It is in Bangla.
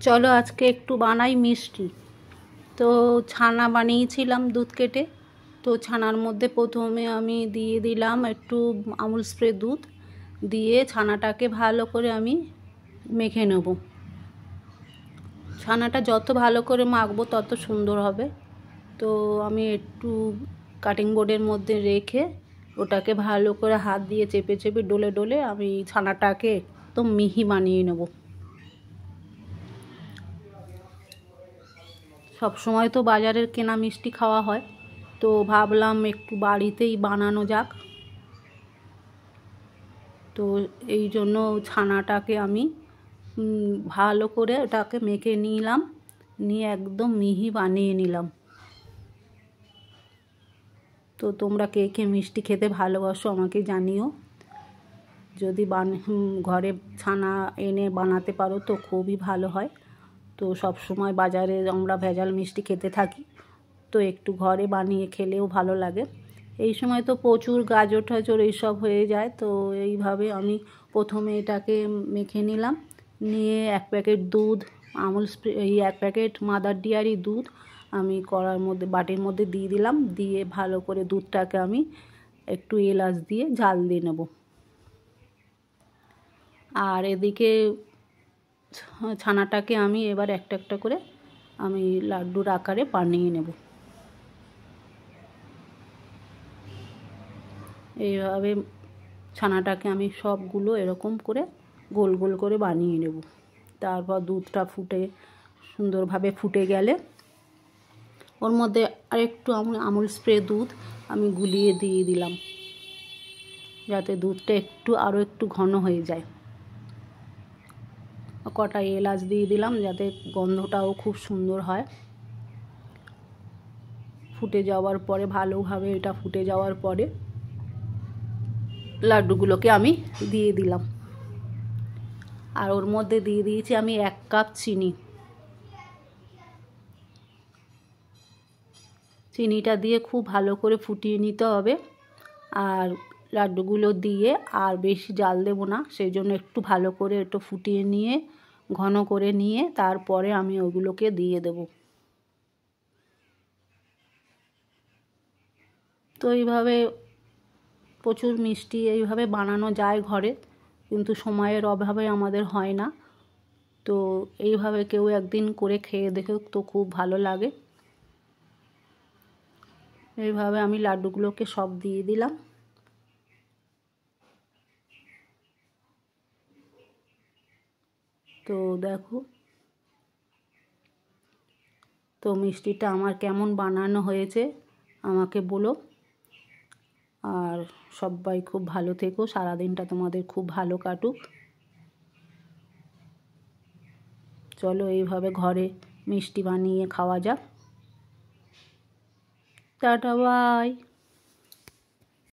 চলো আজকে একটু বানাই মিষ্টি। তো ছানা বানিয়েছিলাম দুধ কেটে। তো ছানার মধ্যে প্রথমে আমি দিয়ে দিলাম একটু আমুল স্প্রে দুধ, দিয়ে ছানাটাকে ভালো করে আমি মেখে নেব। ছানাটা যত ভালো করে মাখবো তত সুন্দর হবে। তো আমি একটু কাটিং বোর্ডের মধ্যে রেখে ওটাকে ভালো করে হাত দিয়ে চেপে চেপে ডলে ডলে আমি ছানাটাকে একদম মিহি বানিয়ে নেব। সব সময় তো বাজারের কেনা মিষ্টি খাওয়া হয়, তো ভাবলাম একটু বাড়িতেই বানানো যাক। তো এই জন্য ছানাটাকে আমি ভালো করে ওটাকে মেখে নিলাম, নিয়ে একদম মিহি বানিয়ে নিলাম। তো তোমরা কে কে মিষ্টি খেতে ভালোবাসো আমাকে জানিও। যদি ঘরে ছানা এনে বানাতে পারো তো খুবই ভালো হয়। তো সব সময় বাজারে আমরা ভেজাল মিষ্টি খেতে থাকি, তো একটু ঘরে বানিয়ে খেলেও ভালো লাগে। এই সময় তো প্রচুর গাজর টাজর এইসব হয়ে যায়। তো এইভাবে আমি প্রথমে এটাকে মেখে নিলাম, নিয়ে এক প্যাকেট দুধ আমুল স্প্রে এক প্যাকেট মাদার ডেয়ারি দুধ আমি কড়ার মধ্যে বাটির মধ্যে দিয়ে দিলাম, দিয়ে ভালো করে দুধটাকে আমি একটু এলাচ দিয়ে জাল দিয়ে নেব। আর এদিকে ছানাটাকে আমি এবার একটা একটা করে আমি লাড্ডুর আকারে বানিয়ে নেব। এইভাবে ছানাটাকে আমি সবগুলো এরকম করে গোল গোল করে বানিয়ে নেব। তারপর দুধটা সুন্দরভাবে ফুটে গেলে ওর মধ্যে আরেকটু আমুল স্প্রে দুধ আমি গুলিয়ে দিয়ে দিলাম, যাতে দুধটা আরও একটু ঘন হয়ে যায়। কটা এলাচ দিয়ে দিলাম যাতে গন্ধটাও খুব সুন্দর হয়। ফুটে যাওয়ার পরে ভালোভাবে এটা ফুটে যাওয়ার পরে লাড্ডুগুলোকে আমি দিয়ে দিলাম। আর ওর মধ্যে দিয়ে দিয়েছি আমি 1 কাপ চিনি। চিনিটা দিয়ে খুব ভালো করে ফুটিয়ে নিতে হবে। আর লাড্ডুগুলো দিয়ে আর বেশি জাল দেব না, সেই জন্য একটু ভালো করে একটু ফুটিয়ে নিয়ে ঘন করে নিয়ে তারপরে আমি ওগুলোকে দিয়ে দেব। তো এইভাবে প্রচুর মিষ্টি এইভাবে বানানো যায় ঘরে, কিন্তু সময়ের অভাবে আমাদের হয় না। তো এইভাবে কেউ একদিন করে খেয়ে দেখে তো খুব ভালো লাগে। এইভাবে আমি লাড্ডুগুলোকে সব দিয়ে দিলাম। তো দেখো তো মিষ্টিটা আমার কেমন বানানো হয়েছে আমাকে বলো। আর সবাই খুব ভালো থেকো, সারাদিনটা তোমাদের খুব ভালো কাটুক। চলো এইভাবে ঘরে মিষ্টি বানিয়ে খাওয়া যাক। Tata bye.